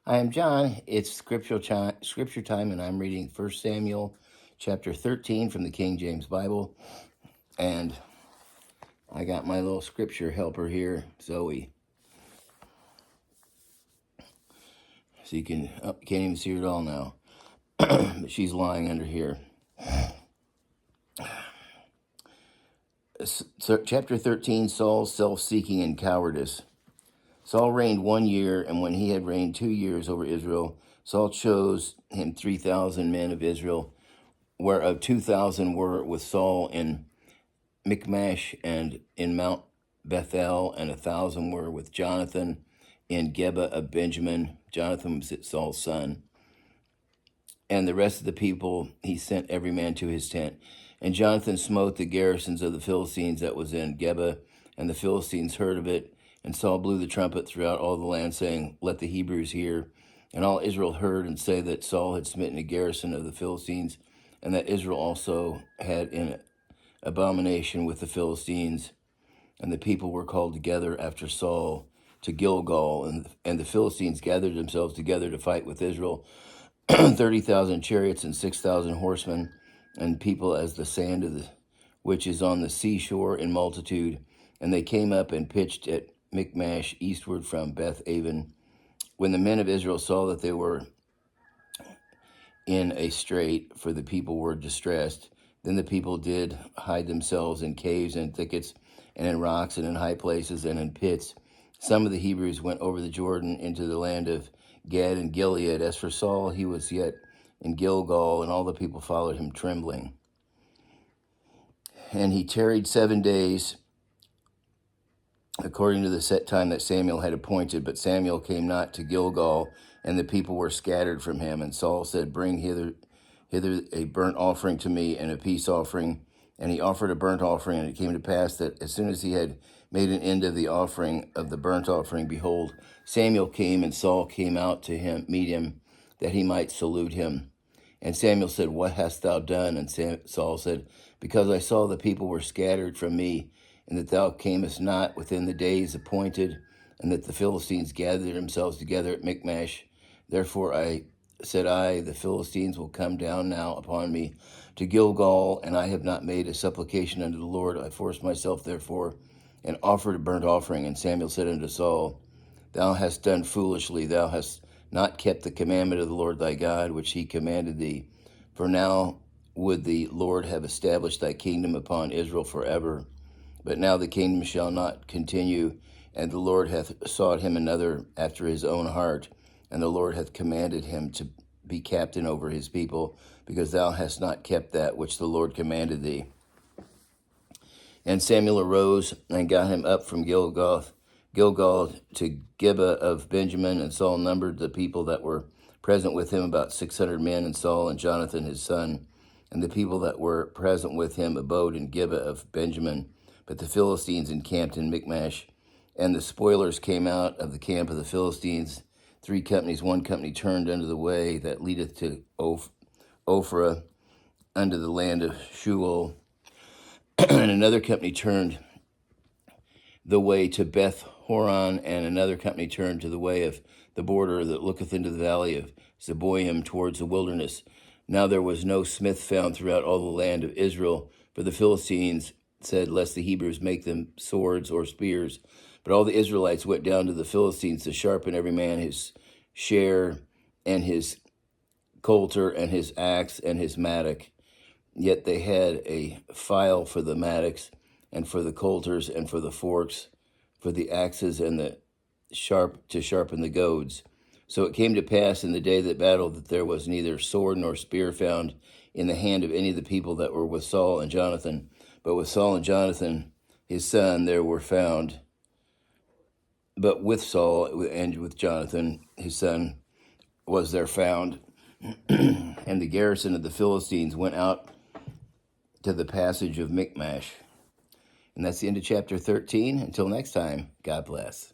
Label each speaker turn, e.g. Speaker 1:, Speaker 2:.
Speaker 1: I am John. It's scripture time, and I'm reading 1 Samuel chapter 13 from the King James Bible. And I got my little scripture helper here, Zoe. So you can't even see her at all now. But she's lying under here. So, chapter 13, Saul's self-seeking and cowardice. Saul reigned 1 year, and when he had reigned 2 years over Israel, Saul chose him 3,000 men of Israel, whereof 2,000 were with Saul in Michmash and in Mount Bethel, and 1,000 were with Jonathan in Geba of Benjamin. Jonathan was Saul's son. And the rest of the people he sent every man to his tent. And Jonathan smote the garrisons of the Philistines that was in Geba, and the Philistines heard of it. And Saul blew the trumpet throughout all the land, saying, Let the Hebrews hear. And all Israel heard and say that Saul had smitten a garrison of the Philistines, and that Israel also had an abomination with the Philistines. And the people were called together after Saul to Gilgal, and the Philistines gathered themselves together to fight with Israel, 30,000 chariots and 6,000 horsemen, and people as the sand of the which is on the seashore in multitude. And they came up and pitched at Michmash eastward from Beth Aven. When the men of Israel saw that they were in a strait, for the people were distressed, then the people did hide themselves in caves and thickets, and in rocks, and in high places, and in pits. Some of the Hebrews went over the Jordan into the land of Gad and Gilead. As for Saul, he was yet in Gilgal, and all the people followed him trembling. And he tarried 7 days, according to the set time that Samuel had appointed. But Samuel came not to Gilgal, and the people were scattered from him. And Saul said, Bring hither a burnt offering to me, and a peace offering. And he offered a burnt offering, and it came to pass that as soon as he had made an end of the offering of the burnt offering, behold, Samuel came, and Saul came out to meet him, that he might salute him. And Samuel said, What hast thou done? And Saul said, Because I saw the people were scattered from me, and that thou camest not within the days appointed, and that the Philistines gathered themselves together at Michmash. Therefore said I, the Philistines will come down now upon me to Gilgal, and I have not made a supplication unto the Lord. I forced myself, therefore, and offered a burnt offering. And Samuel said unto Saul, Thou hast done foolishly. Thou hast not kept the commandment of the Lord thy God, which he commanded thee. For now would the Lord have established thy kingdom upon Israel forever. But now the kingdom shall not continue, and the Lord hath sought him another after his own heart, and the Lord hath commanded him to be captain over his people, because thou hast not kept that which the Lord commanded thee. And Samuel arose and got him up from Gilgal to Geba of Benjamin, and Saul numbered the people that were present with him about 600 men, and Saul and Jonathan his son, and the people that were present with him abode in Geba of Benjamin. But the Philistines encamped in Michmash, and the spoilers came out of the camp of the Philistines, 3 companies. 1 company turned unto the way that leadeth to Ophrah, unto the land of Shual, and another company turned the way to Beth Horon, and another company turned to the way of the border that looketh into the valley of Zeboim towards the wilderness. Now there was no smith found throughout all the land of Israel, for the Philistines said, Lest the Hebrews make them swords or spears. But all the Israelites went down to the Philistines to sharpen every man his share, and his coulter, and his axe, and his mattock. Yet they had a file for the mattocks, and for the coulters, and for the forks, for the axes, and the to sharpen the goads. So it came to pass in the day that battle that there was neither sword nor spear found in the hand of any of the people that were with Saul and Jonathan. But with Saul and Jonathan his son there were found. But with Saul and with Jonathan his son was there found. And the garrison of the Philistines went out to the passage of Michmash. And that's the end of chapter 13. Until next time, God bless.